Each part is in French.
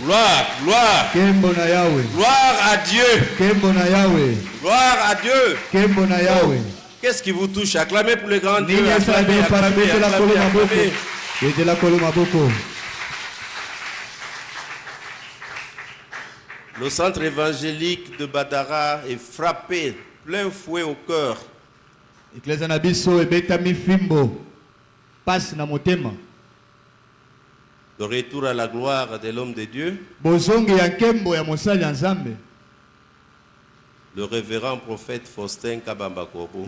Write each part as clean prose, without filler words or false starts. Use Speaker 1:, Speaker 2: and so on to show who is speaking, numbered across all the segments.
Speaker 1: Gloire,
Speaker 2: gloire.
Speaker 1: Gloire à Dieu. Gloire à Dieu.
Speaker 2: Oh,
Speaker 1: qu'est-ce qui vous touche? Acclamez pour le grand Dieu. Le centre évangélique de Badara est frappé plein fouet au cœur. Le retour à la gloire de l'homme de Dieu. Le révérend prophète Faustin Kabamba Korbo.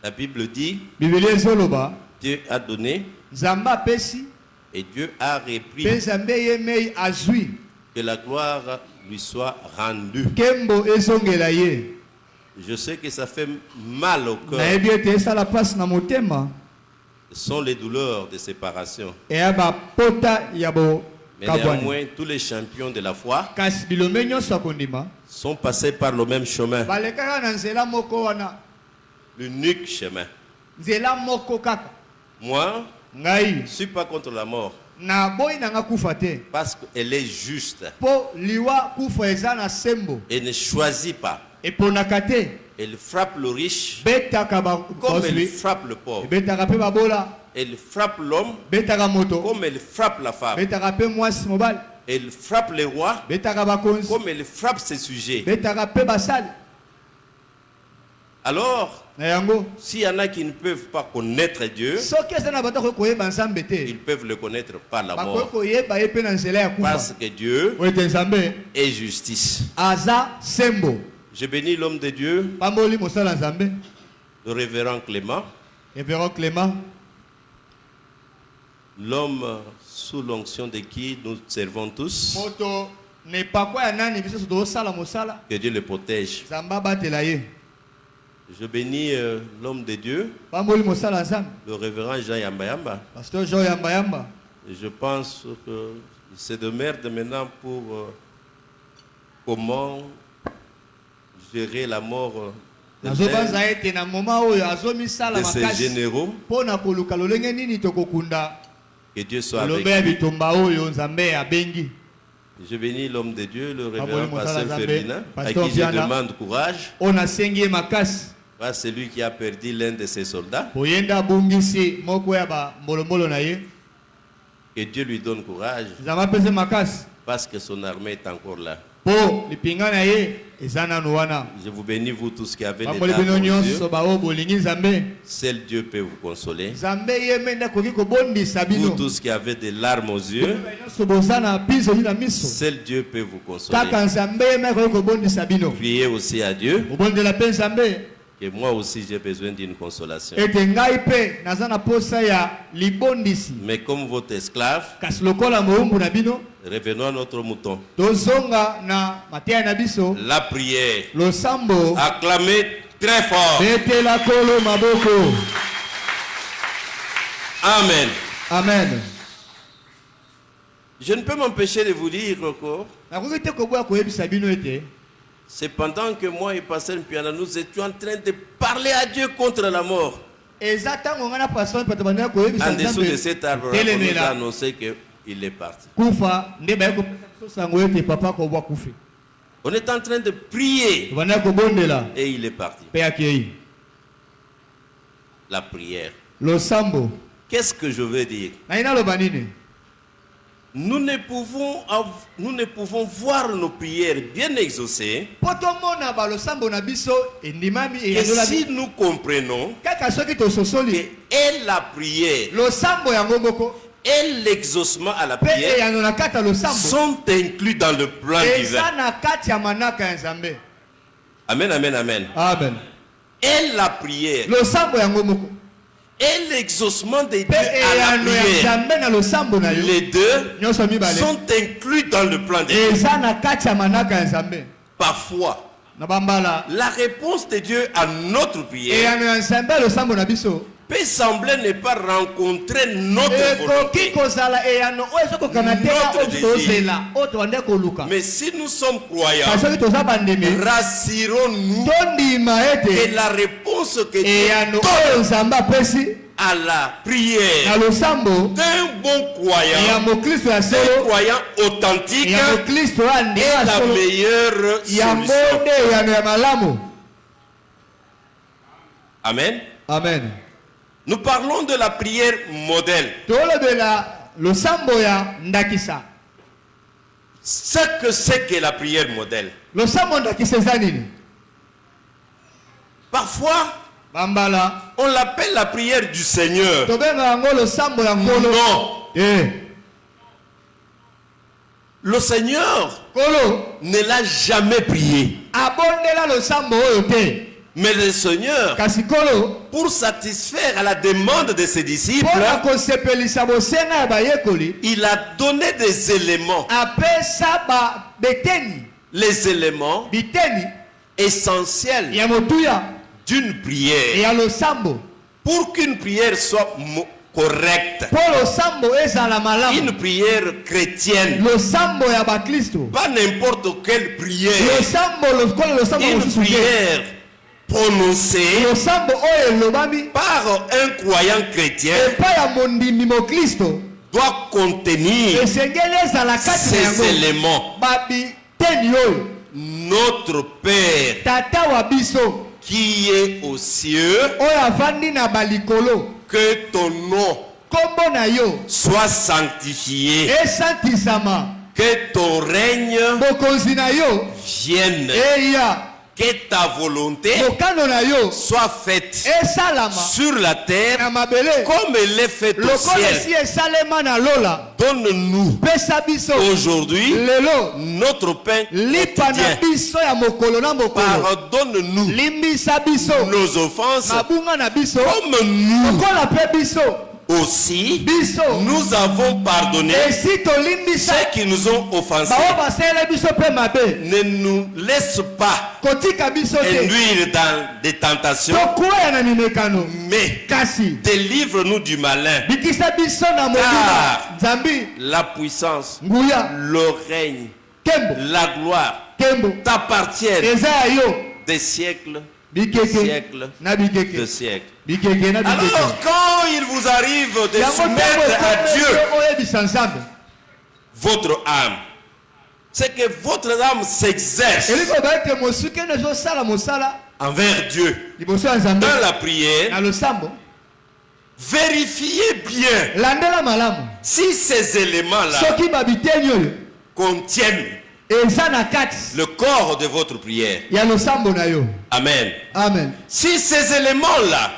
Speaker 1: La Bible dit, Dieu a donné et Dieu a repris. Que la gloire lui soit rendue. Je sais que ça fait mal au cœur. Ce sont les douleurs de séparation. Mais néanmoins, tous les champions de la foi sont passés par le même chemin. L'unique chemin. Moi, je ne suis pas contre la mort. Parce qu'elle est juste. Elle ne choisit pas. Elle frappe le riche comme elle frappe le pauvre. Elle frappe l'homme comme elle frappe la femme. Elle frappe les rois comme elle frappe ses sujets. Alors, s'il y en a qui ne peuvent pas connaître Dieu, ils peuvent le connaître par la mort. Parce que Dieu est justice. Je bénis l'homme de Dieu, le révérend Clément, l'homme sous l'onction de qui nous servons tous. Que Dieu le protège. Je bénis l'homme de Dieu, le révérend Jean Yambayamba. Je pense que c'est de merde maintenant pour comment gérer la mort de ces généraux. Que Dieu soit avec lui. Je bénis l'homme de Dieu, le révérend pasteur Ferdinand, à qui je demande courage. C'est celui qui a perdu l'un de ses soldats. Que Dieu lui donne courage. Parce que son armée est encore là. Je vous bénis, vous tous qui avez des larmes aux yeux. Seul Dieu peut vous consoler. Vous tous qui avez des larmes aux yeux, seul Dieu peut vous consoler. Priez aussi à Dieu. Que moi aussi j'ai besoin d'une consolation. Mais comme votre esclave, revenons à notre mouton. La prière. Acclamez très fort. Amen.
Speaker 2: Amen.
Speaker 1: Je ne peux m'empêcher de vous dire encore. C'est pendant que moi et Pasteur Mpiana, nous étions en train de parler à Dieu contre la mort. En dessous de cet arbre, on nous a annoncé qu'il est parti. On est en train de prier et il est parti. La prière. Qu'est-ce que je veux dire? Nous ne pouvons voir nos prières bien exaucées que si nous comprenons que et la prière et l'exaucement à la prière sont inclus dans le plan divin. Amen, amen, amen.
Speaker 2: Amen.
Speaker 1: Et la prière et l'exaucement de Dieu à la prière, les deux sont inclus dans le plan de Dieu. Parfois, la réponse de Dieu à notre prière peut sembler ne pas rencontrer notre volonté, notre désir. Mais si nous sommes croyants, rassurons-nous que la réponse que Dieu donne à la prière d'un bon croyant, un croyant authentique, est la meilleure solution. Amen.
Speaker 2: Amen.
Speaker 1: Nous parlons de la prière modèle. Ce que c'est que la prière modèle. Parfois, on l'appelle la prière du Seigneur. Non. Le Seigneur ne l'a jamais prié. Mais le Seigneur, pour satisfaire à la demande de ses disciples, il a donné des éléments. Les éléments essentiels d'une prière. Pour qu'une prière soit correcte, une prière chrétienne, pas n'importe quelle prière, une prière prononcée par un croyant chrétien doit contenir ces éléments. Notre Père qui est aux cieux, que ton nom soit sanctifié, que ton règne vienne, que ta volonté soit faite sur la terre comme elle est faite au ciel. Donne-nous aujourd'hui notre pain quotidien. Pardonne-nous nos offenses comme nous aussi nous avons pardonné ceux qui nous ont offensés. Ne nous laisse pas induire dans des tentations, mais délivre-nous du malin. Car la puissance, le règne, la gloire t'appartiennent des siècles, siècles, de siècles. Alors quand il vous arrive de soumettre à Dieu votre âme, c'est que votre âme s'exerce envers Dieu dans la prière. Vérifiez bien si ces éléments-là contiennent le corps de votre prière. Amen.
Speaker 2: Amen.
Speaker 1: Si ces éléments-là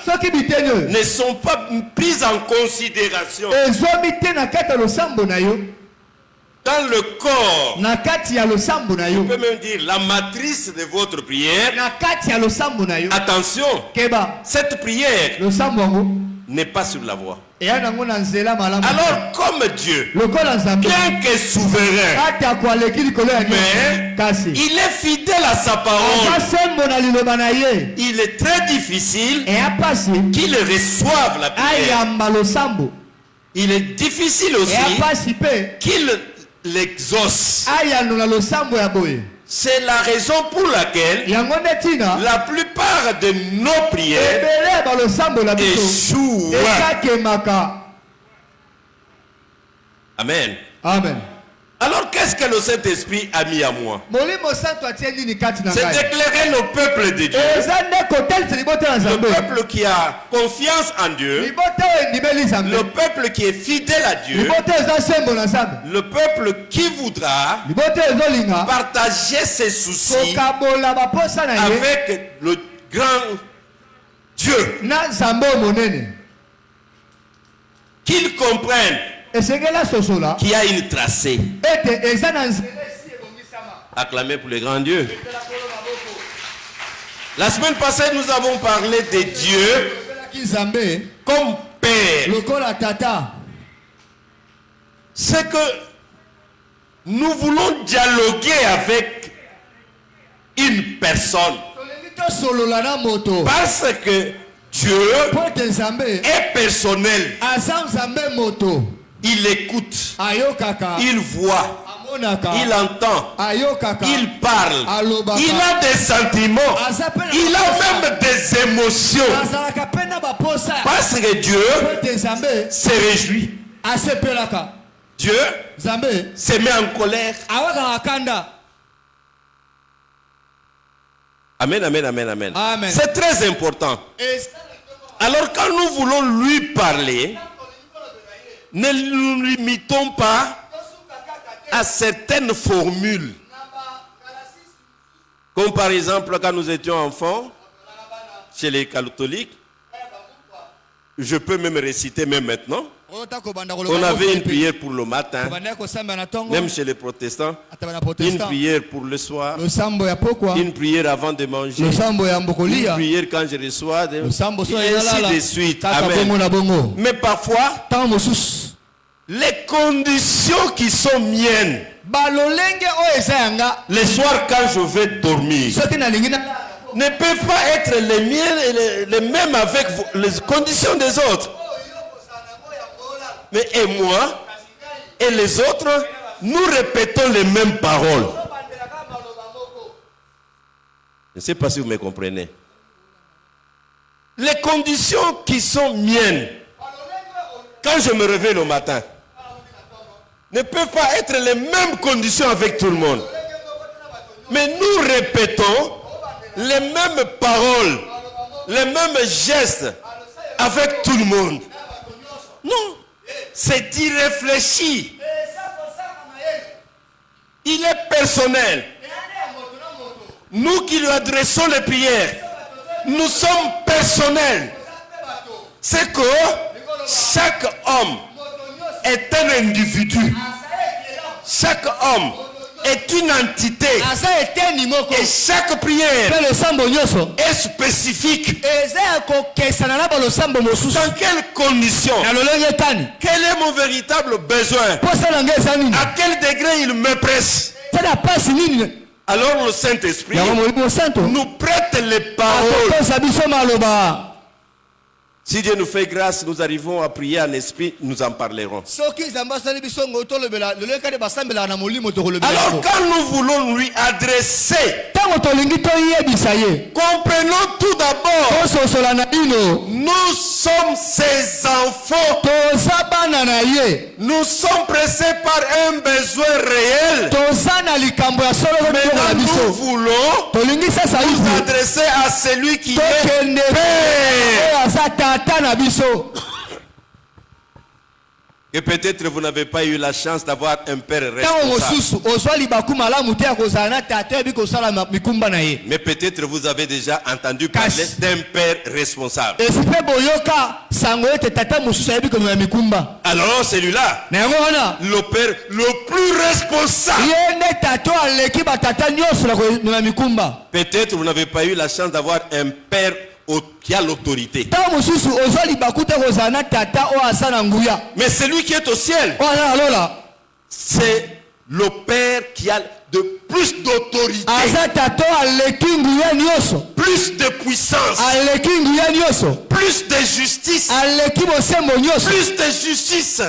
Speaker 1: ne sont pas pris en considération dans le corps, on peut même dire la matrice de votre prière, attention, cette prière n'est pas sur la voie. Alors comme Dieu, bien que souverain, mais il est fidèle à sa parole, il est très difficile qu'il reçoive la prière. Il est difficile aussi qu'il l'exauce. C'est la raison pour laquelle la plupart de nos prières échouent. Amen.
Speaker 2: Amen.
Speaker 1: Alors qu'est-ce que le Saint-Esprit a mis à moi? C'est d'éclairer le peuple de Dieu. Le peuple qui a confiance en Dieu. Le peuple qui est fidèle à Dieu. Le peuple qui voudra partager ses soucis avec le grand Dieu. Qu'ils comprennent qu'il y a une tracée. Acclamez pour le grand Dieu. La semaine passée, nous avons parlé de Dieu comme Père. C'est que nous voulons dialoguer avec une personne. Parce que Dieu est personnel. Il écoute, il voit, il entend, il parle, il a des sentiments, il a même des émotions. Parce que Dieu se réjouit. Dieu se met en colère. Amen, amen, amen, amen. C'est très important. Alors quand nous voulons lui parler, ne nous limitons pas à certaines formules. Comme par exemple quand nous étions enfants, chez les catholiques, je peux même réciter même maintenant. On avait une prière pour le matin, même chez les protestants, une prière pour le soir, une prière avant de manger, une prière quand je reçois, et ainsi de suite. Amen. Mais parfois, les conditions qui sont miennes, les soirs quand je vais dormir, ne peuvent pas être les miennes, les mêmes avec les conditions des autres. Mais et moi et les autres, nous répétons les mêmes paroles. Je ne sais pas si vous me comprenez. Les conditions qui sont miennes, quand je me réveille le matin, ne peuvent pas être les mêmes conditions avec tout le monde. Mais nous répétons les mêmes paroles, les mêmes gestes avec tout le monde. Non, c'est irréfléchi. Il est personnel. Nous qui lui adressons les prières, nous sommes personnels. C'est que chaque homme est un individu. Chaque homme est une entité. Et chaque prière est spécifique. Dans quelles conditions? Quel est mon véritable besoin? À quel degré il me presse? Alors le Saint-Esprit nous prête les paroles. Si Dieu nous fait grâce, nous arrivons à prier en esprit, nous en parlerons. Alors quand nous voulons lui adresser, comprenons tout d'abord, nous sommes ses enfants. Nous sommes pressés par un besoin réel. Maintenant nous voulons nous adresser à celui qui est Père. Et peut-être vous n'avez pas eu la chance d'avoir un père responsable. Mais peut-être vous avez déjà entendu parler d'un père responsable. Alors celui-là, le père le plus responsable. Peut-être vous n'avez pas eu la chance d'avoir un père qui a l'autorité. Mais celui qui est au ciel, c'est le Père qui a de plus d'autorité, plus de puissance, plus de justice, plus de justice,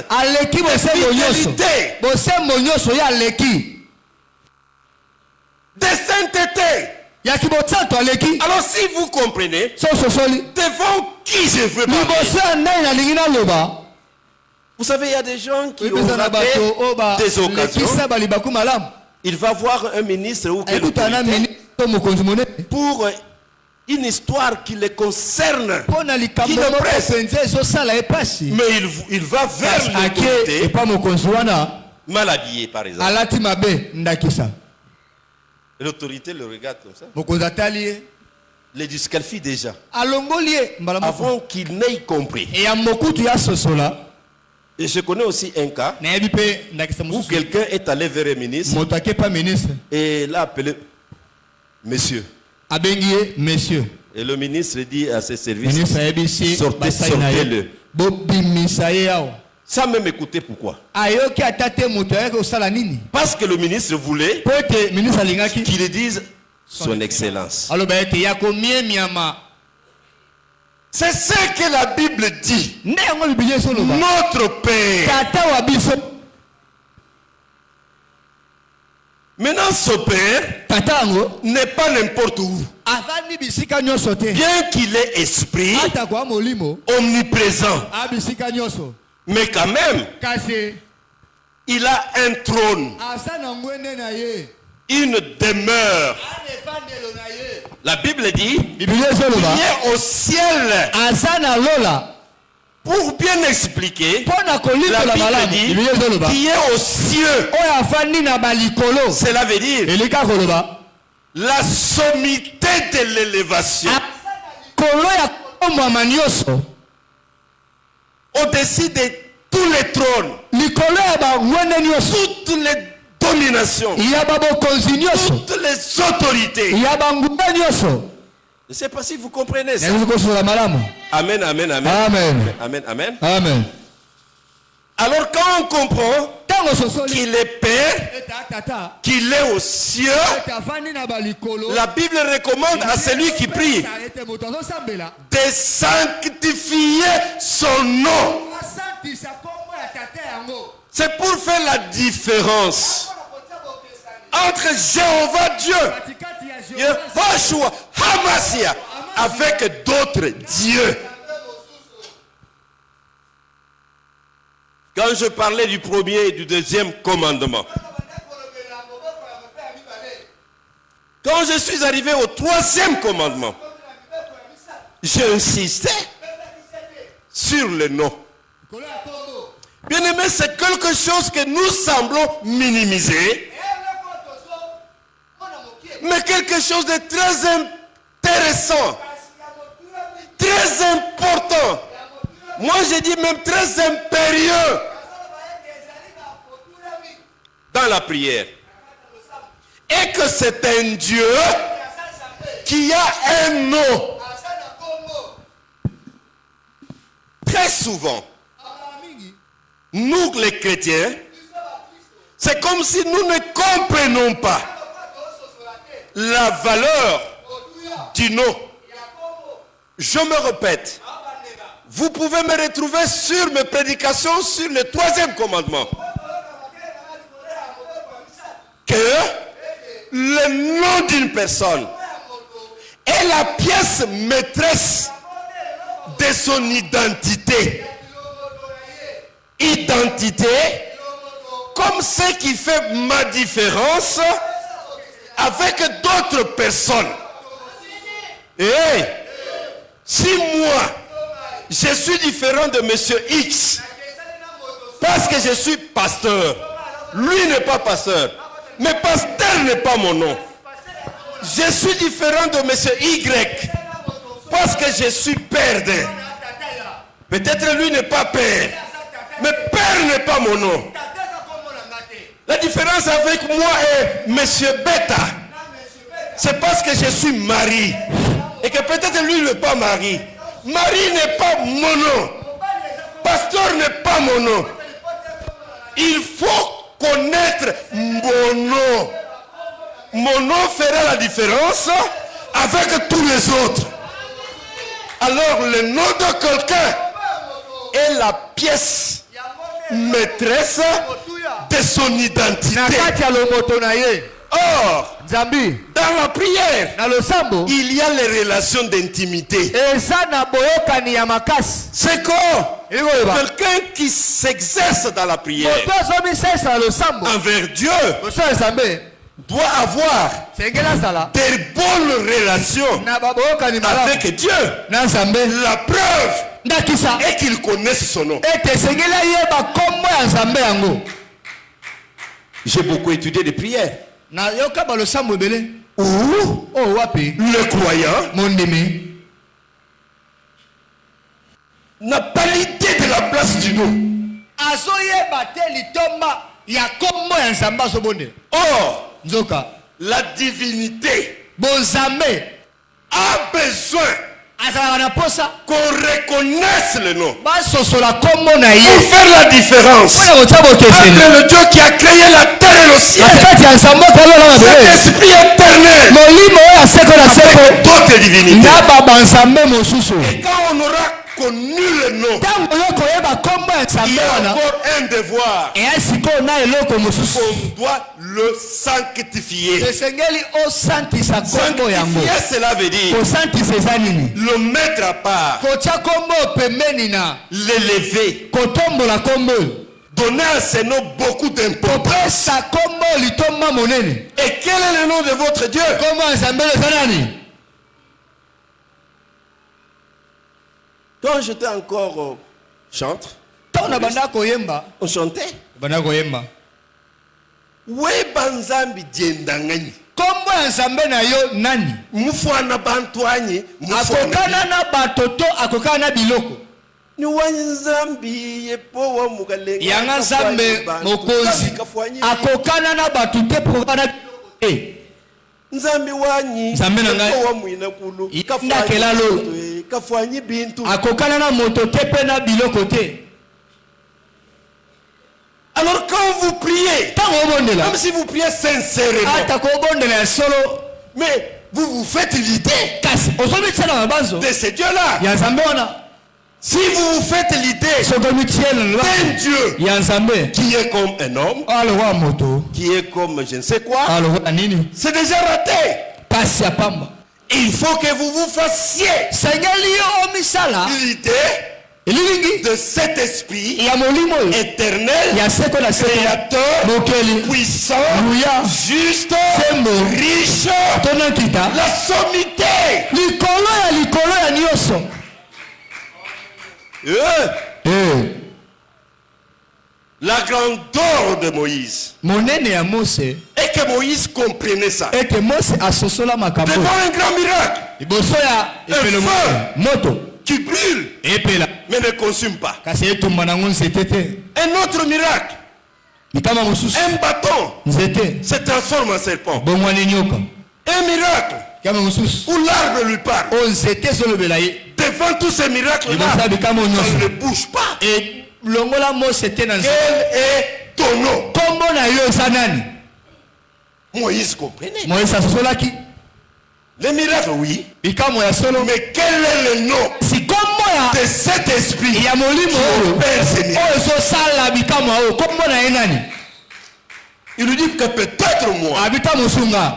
Speaker 1: de sainteté. Alors si vous comprenez, devant qui je veux parler. Vous savez, il y a des gens qui ont raté des occasions. Il va voir un ministre ou quelqu'un pour une histoire qui les concerne, qui le presse. Mais il va vers l'autorité, mal habillé par exemple. L'autorité le regarde comme ça. Les disqualifie déjà. Avant qu'il n'ait compris. Et je connais aussi un cas où quelqu'un est allé vers un ministre et l'a appelé monsieur. Et le ministre dit à ses services, sortez-le. Sans même écouter pourquoi. Parce que le ministre voulait qu'il dise son excellence. C'est ce que la Bible dit. Notre Père. Maintenant, ce père n'est pas n'importe où. Bien qu'il ait esprit omniprésent, mais quand même, il a un trône, une demeure. La Bible dit qu'il est au ciel. Pour bien expliquer, la Bible dit qu'il est aux cieux. Cela veut dire la sommité de l'élévation. Au-dessus de tous les trônes, toutes les dominations, toutes les autorités. Je ne sais pas si vous comprenez ça. Amen, amen, amen.
Speaker 2: Amen.
Speaker 1: Amen, amen.
Speaker 2: Amen.
Speaker 1: Alors quand on comprend qu'il est Père, qu'il est aux cieux, la Bible recommande à celui qui prie de sanctifier son nom. C'est pour faire la différence entre Jéhovah Dieu, Yehoshua Hamasia, avec d'autres dieux. Quand je parlais du premier et du deuxième commandement, quand je suis arrivé au troisième commandement, j'ai insisté sur le nom. Bien aimé, c'est quelque chose que nous semblons minimiser, mais quelque chose de très intéressant, très important. Moi, j'ai dit même très impérieux dans la prière. Et que c'est un Dieu qui a un nom. Très souvent, nous les chrétiens, c'est comme si nous ne comprenons pas la valeur du nom. Je me répète. Vous pouvez me retrouver sur mes prédications sur le troisième commandement. Que le nom d'une personne est la pièce maîtresse de son identité. Identité comme ce qui fait ma différence avec d'autres personnes. Et si moi, je suis différent de monsieur X parce que je suis pasteur. Lui n'est pas pasteur. Mais pasteur n'est pas mon nom. Je suis différent de monsieur Y parce que je suis père de. Peut-être lui n'est pas père. Mais père n'est pas mon nom. La différence avec moi est monsieur Beta. C'est parce que je suis mari. Et que peut-être lui n'est pas mari. Marie n'est pas mon nom. Pasteur n'est pas mon nom. Il faut connaître mon nom. Mon nom fera la différence avec tous les autres. Alors le nom de quelqu'un est la pièce maîtresse de son identité. Or, dans la prière, il y a les relations d'intimité. C'est quoi? Quelqu'un qui s'exerce dans la prière envers Dieu doit avoir des bonnes relations avec Dieu. La preuve est qu'il connaisse son nom. J'ai beaucoup étudié les prières. Où le croyant n'a pas l'idée de la place du nom. Or, la divinité a besoin qu'on reconnaisse le nom pour faire la différence entre le Dieu qui a créé la terre et le ciel, cet esprit éternel, avec d'autres divinités. Et quand on aura connu le nom, Il y a encore un devoir. On doit le sanctifier. Sanctifier, cela veut dire le mettre à part, l'élever, donner à ce nom beaucoup d'importance. Et quel est le nom de votre Dieu? Quand j'étais encore chantre, on chantait. Weba nzambi djendangani.
Speaker 2: Kombo ya nzambe na yo nani?
Speaker 1: Mufwana bantwanyi,
Speaker 2: akokana na batoto, akokana na biloko.
Speaker 1: Ni wanzambi yepo wa mugalenga.
Speaker 2: Yanga nzambe mokozi. Akokana na batute prokana biloko.
Speaker 1: Nzambi wanyi
Speaker 2: yepo
Speaker 1: wa muina kulu. Kafwanyi bintu.
Speaker 2: Akokana na motote pe na biloko te.
Speaker 1: Alors quand vous priez, même si vous priez sincèrement, mais vous vous faites l'idée de ce Dieu-là. Si vous vous faites l'idée d'un Dieu qui est comme un homme, qui est comme je ne sais quoi, c'est déjà raté. Il faut que vous vous fassiez l'idée de cet esprit éternel, créateur, puissant, juste, riche, la sommité. La grandeur de Moïse. Et que Moïse comprenait ça. Devant un grand miracle. Un feu qui brûle mais ne consume pas. Un autre miracle. Un bâton se transforme en serpent. Un miracle où l'arbre lui parle. Devant tous ces miracles-là, ça ne bouge pas. Quel est ton nom? Moïse comprenait. Les miracles, oui. Mais quel est le nom de cet esprit qui opère ces miracles? Il lui dit que peut-être moi,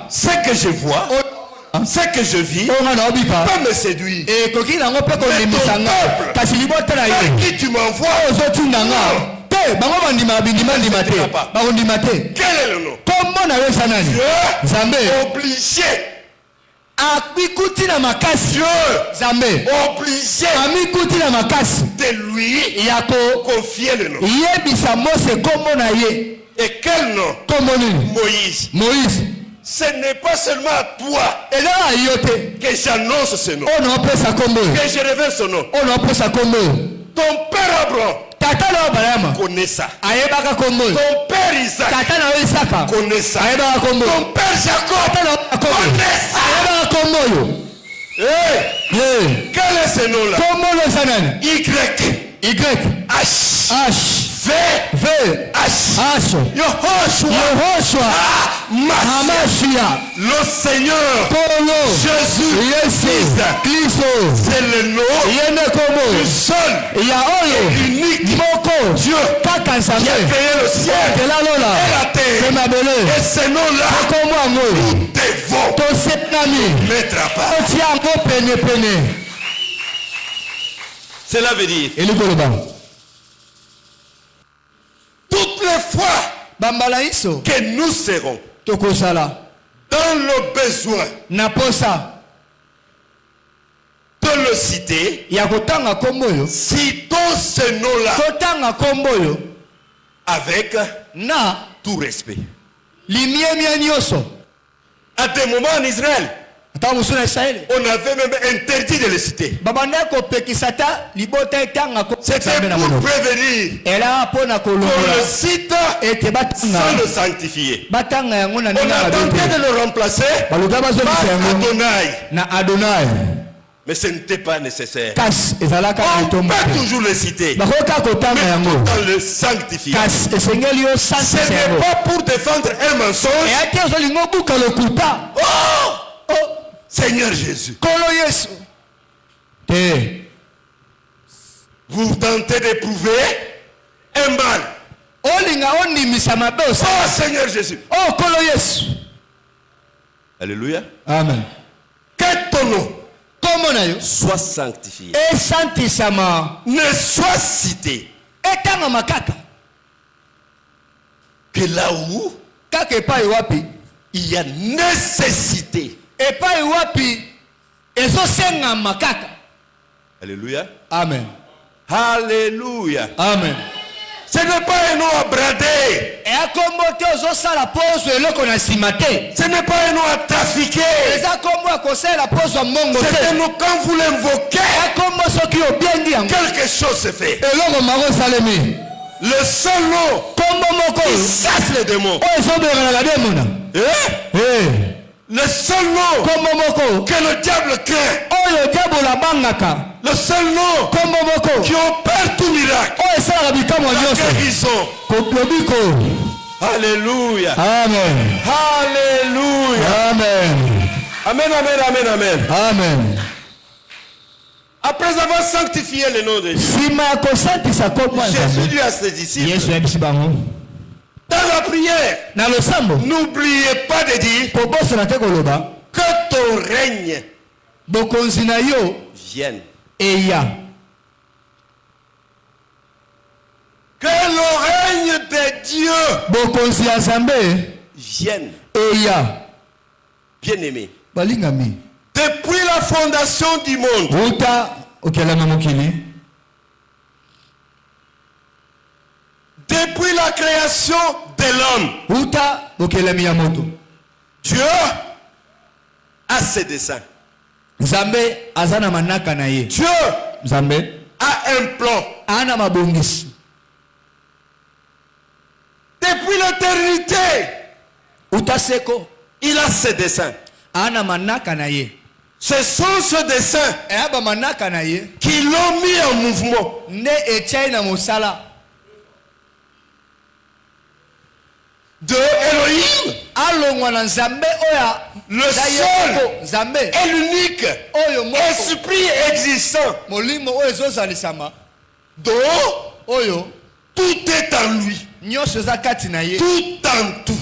Speaker 1: ce que je vois, ce que je vis, peut me séduire. Mais ton peuple, vers qui tu m'envoies, quel est le nom? Dieu obligé. Dieu obligé de lui confier le nom. Et quel nom? Moïse. Ce n'est pas seulement à toi que j'annonce ce nom, que je révèle ce nom. Ton père Abraham connaît ça. Ton père Isaac connaît ça. Ton père Jacob connaît ça. Quel est ce nom-là? Y. H. V. H. Yehoshua. Le Seigneur Jésus Christ. C'est le nom du seul et unique Dieu qui a créé le ciel et la terre. Et ce nom-là, nous devons mettre à part. Cela veut dire toutes les fois que nous serons dans le besoin de le citer, citons ce nom-là avec tout respect. À des moments en Israël, on avait même interdit de le citer. C'était pour prévenir qu'on le cite sans le sanctifier. On a tenté de le remplacer par Adonai. Mais ce n'était pas nécessaire. On peut toujours le citer, mais dans le sanctifier. Ce n'est pas pour défendre un mensonge. Oh, Seigneur Jésus. vous tentez d'éprouver un mal.
Speaker 2: Oh
Speaker 1: Seigneur Jésus.
Speaker 2: Oh Kolo Yesu.
Speaker 1: Alléluia.
Speaker 2: Amen.
Speaker 1: Que ton nom
Speaker 2: soit
Speaker 1: sanctifié.
Speaker 2: Et sanctisama.
Speaker 1: Ne soit cité.
Speaker 2: Etanga makaka.
Speaker 1: Que là où il y a nécessité.
Speaker 2: Et pas wapi. Ezo senga makaka.
Speaker 1: Alléluia.
Speaker 2: Amen.
Speaker 1: Alléluia.
Speaker 2: Amen.
Speaker 1: Ce n'est pas un nom à brader.
Speaker 2: Et à commoter aux os à la pause et le qu'on a cimaté.
Speaker 1: Ce n'est pas un nom à trafiquer.
Speaker 2: Et à comment à conseiller la pause à mon côté.
Speaker 1: C'est un nom quand vous l'invoquez.
Speaker 2: Et comment ceux qui ont bien dit.
Speaker 1: Quelque chose se fait.
Speaker 2: Et l'homme m'a salémi.
Speaker 1: Le seul nom qui chasse les démons.
Speaker 2: Oh, ils sont bien la démon.
Speaker 1: Le seul nom que le diable craint.
Speaker 2: Oh, le diable la bangaka.
Speaker 1: Le seul nom qui opère tout miracle.
Speaker 2: Oh, ça la
Speaker 1: guérison. Alléluia.
Speaker 2: Amen.
Speaker 1: Alléluia.
Speaker 2: Amen.
Speaker 1: Amen, amen, amen, amen.
Speaker 2: Amen.
Speaker 1: Après avoir sanctifié le nom de Jésus, Jésus dit à ses disciples, dans la prière, n'oubliez pas de dire que ton règne vienne. Que le règne de Dieu vienne. Bien-aimé. Depuis la fondation du monde, depuis la création de l'homme, Dieu a ses desseins. Dieu a un plan. Depuis l'éternité, il a ses desseins. Ce sont ces dessins qui l'ont mis en mouvement. De Elohim, le seul et l'unique esprit existant, dont tout est en lui, tout en tout.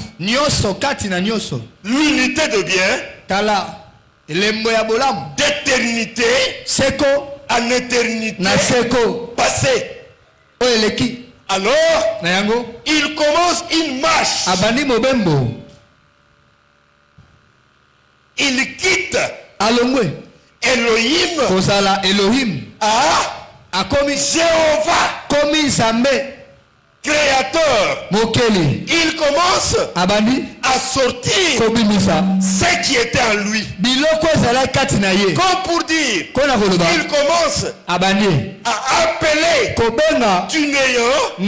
Speaker 1: L'unité de bien, d'éternité en éternité passée. Alors, il commence une marche. Il quitte Elohim à Jéhovah, créateur. Il commence à sortir ce qui était en lui. Comme pour dire, il commence à appeler du néant à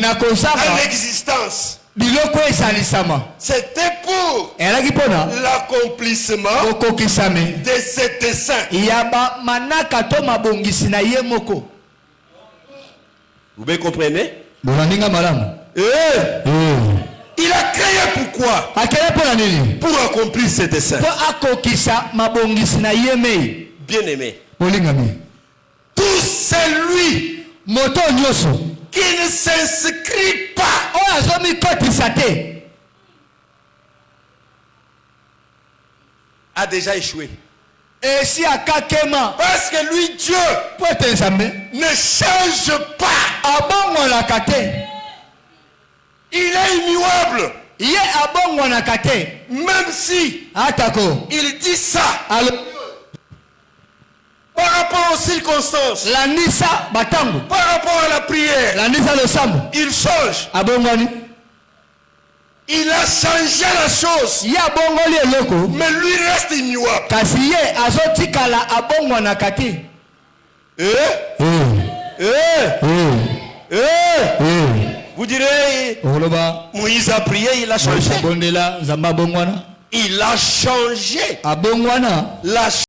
Speaker 1: l'existence. C'était pour l'accomplissement de ses desseins. Vous me comprenez? Il a créé pourquoi? Pour accomplir ses desseins. Bien-aimé, tout celui qui ne s'inscrit pas a déjà échoué. Parce que lui, Dieu, ne change pas. Il est immuable. Même si il dit ça par rapport aux circonstances, par rapport à la prière, il change. Il a changé la chose, mais lui reste immuable. Vous direz, Moïse a prié, il a changé. Il a changé.